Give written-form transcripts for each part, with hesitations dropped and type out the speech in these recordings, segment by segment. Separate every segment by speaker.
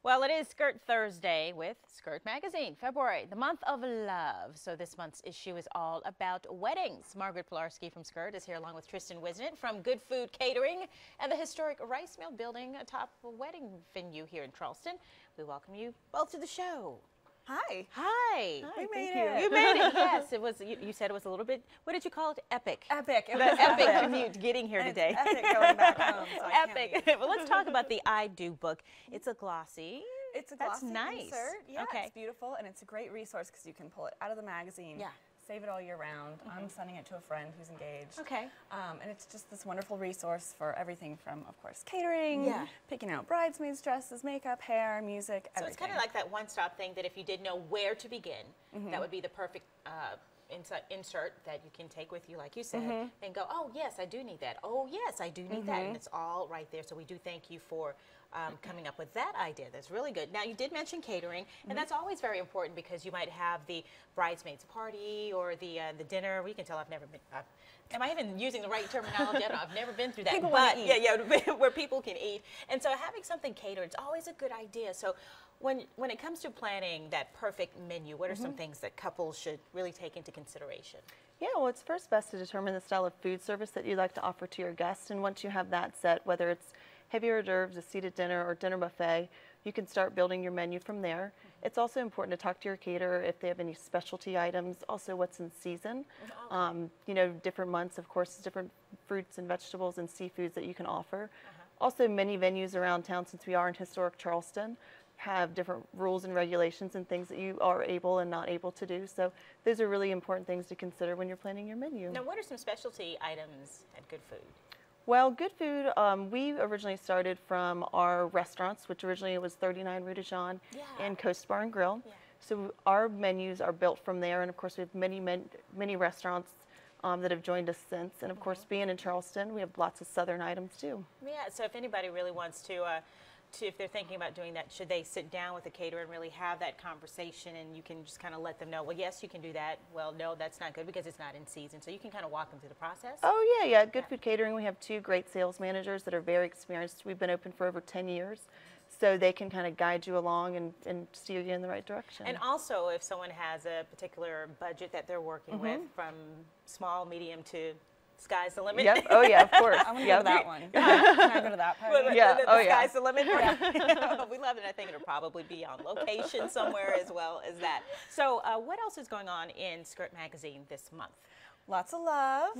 Speaker 1: Well, it is Skirt Thursday with Skirt Magazine, February, the month of love. So this month's issue is all about weddings. Margaret Pilarski from Skirt is here along with Tristan Wisnett from Good Food Catering and the historic Rice Mill building atop a wedding venue here in Charleston. We welcome you both to the show.
Speaker 2: Hi.
Speaker 1: Hi.
Speaker 2: We made it.
Speaker 1: You made it, yes. It was. You said it was a little bit, what did you call it? Epic.
Speaker 2: Epic. It
Speaker 1: The
Speaker 2: was
Speaker 1: epic commute getting here
Speaker 2: and
Speaker 1: today.
Speaker 2: It's epic going back home. So I can't
Speaker 1: Epic.
Speaker 2: wait.
Speaker 1: Well, let's talk about the I Do book. It's a glossy.
Speaker 2: It's a
Speaker 1: That's
Speaker 2: glossy
Speaker 1: nice.
Speaker 2: insert. Yeah,
Speaker 1: Okay.
Speaker 2: it's beautiful, and it's a great resource because you can pull it out of the magazine.
Speaker 1: Yeah.
Speaker 2: Save it all year round. I'm sending it to a friend who's engaged.
Speaker 1: Okay.
Speaker 2: And it's just this wonderful resource for everything from, of course, catering,
Speaker 1: Yeah.
Speaker 2: picking out bridesmaids' dresses, makeup, hair, music,
Speaker 1: So
Speaker 2: everything.
Speaker 1: it's kind of like that one-stop thing that if you didn't know where to begin, that would be the perfect insert that you can take with you, like you said, and go, oh, yes, I do need that. Oh, yes, I do need that. And it's all right there. So we do thank you for coming up with that idea. That's really good. Now, you did mention catering, and that's always very important because you might have the bridesmaids party or the dinner. We can tell I've never been. Am I even using the right terminology? I don't know. I've never been through that.
Speaker 2: People
Speaker 1: but
Speaker 2: wanna eat.
Speaker 1: yeah, where people can eat. And so having something catered, it's always a good idea. So when it comes to planning that perfect menu, what are some things that couples should really take into consideration?
Speaker 3: Yeah, well, it's first best to determine the style of food service that you'd like to offer to your guests. And once you have that set, whether it's heavy hors d'oeuvres, a seated dinner, or dinner buffet, you can start building your menu from there. It's also important to talk to your caterer if they have any specialty items, also what's in season. You know, different months, of course, different fruits and vegetables and seafoods that you can offer. Also, many venues around town, since we are in historic Charleston, have different rules and regulations and things that you are able and not able to do. So those are really important things to consider when you're planning your menu.
Speaker 1: Now, what are some specialty items at Good Food?
Speaker 3: Well, Good Food, we originally started from our restaurants, which originally was 39 Rue de Jean and Coast Bar and Grill.
Speaker 1: Yeah.
Speaker 3: So our menus are built from there, and of course we have many restaurants that have joined us since. And of course, being in Charleston, we have lots of Southern items too.
Speaker 1: Yeah, so if anybody really wants to if they're thinking about doing that, should they sit down with the caterer and really have that conversation, and you can just kind of let them know, well, yes, you can do that. Well, no, that's not good because it's not in season. So you can kind of walk them through the process.
Speaker 3: Oh yeah, yeah. At Good Food Catering, we have two great sales managers that are very experienced. We've been open for over 10 years. So they can kind of guide you along and steer you in the right direction.
Speaker 1: And also, if someone has a particular budget that they're working with, from small, medium to sky's the limit.
Speaker 3: Yep. Oh yeah, of course.
Speaker 2: I want to go to that one. Can I go to that party?
Speaker 3: Yeah.
Speaker 1: The
Speaker 3: Oh, yeah.
Speaker 1: sky's the limit. We love it. I think it'll probably be on location somewhere as well as that. So what else is going on in Skirt Magazine this month?
Speaker 2: Lots of love.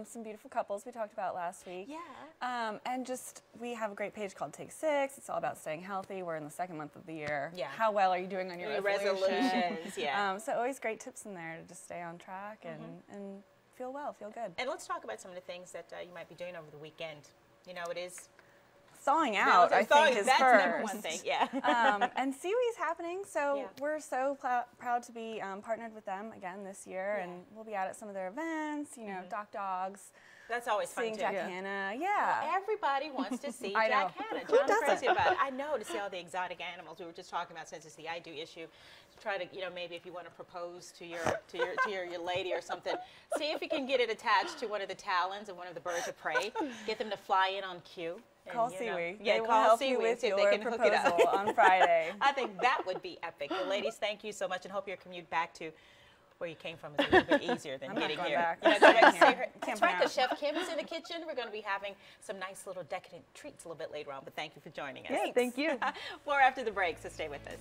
Speaker 2: Some beautiful couples we talked about last week.
Speaker 1: Yeah.
Speaker 2: And just, we have a great page called Take 6. It's all about staying healthy. We're in the second month of the year.
Speaker 1: Yeah.
Speaker 2: How well are you doing on your
Speaker 1: resolutions? Yeah.
Speaker 2: So always great tips in there to just stay on track and feel well, feel good.
Speaker 1: And let's talk about some of the things that you might be doing over the weekend. You know, it is
Speaker 2: Thawing out, I think, is
Speaker 1: that's
Speaker 2: first.
Speaker 1: number one thing. Yeah.
Speaker 2: And Seawee's happening, so
Speaker 1: Yeah.
Speaker 2: we're so proud to be partnered with them again this year, and we'll be out at some of their events, you know, Doc Dogs,
Speaker 1: That's always fun
Speaker 2: seeing
Speaker 1: too.
Speaker 2: Jack Hanna, yeah.
Speaker 1: Everybody wants to see
Speaker 2: I know.
Speaker 1: Jack Hanna.
Speaker 2: Who
Speaker 1: John's
Speaker 2: doesn't?
Speaker 1: crazy about it. I know, to see all the exotic animals. We were just talking about, since it's the I Do issue, to try to, you know, maybe if you want to propose to your lady or something, see if you can get it attached to one of the talons of one of the birds of prey. Get them to fly in on cue. And,
Speaker 2: Call
Speaker 1: you know,
Speaker 2: Seawee.
Speaker 1: Yeah,
Speaker 2: They will
Speaker 1: call
Speaker 2: help
Speaker 1: Seawee
Speaker 2: you
Speaker 1: and
Speaker 2: with
Speaker 1: see if
Speaker 2: your
Speaker 1: they can hook it up.
Speaker 2: proposal on Friday.
Speaker 1: I think that would be epic. Well, ladies, thank you so much, and hope your commute back to where you came from is a little bit easier than
Speaker 2: I'm not
Speaker 1: getting
Speaker 2: going
Speaker 1: here.
Speaker 2: back.
Speaker 1: You know, go back and say her.
Speaker 2: Can't
Speaker 1: That's right, because
Speaker 2: pronounce.
Speaker 1: Chef Kim is in the kitchen. We're going to be having some nice little decadent treats a little bit later on, but thank you for joining us.
Speaker 3: Yeah, thank you.
Speaker 1: More after the break, so stay with us.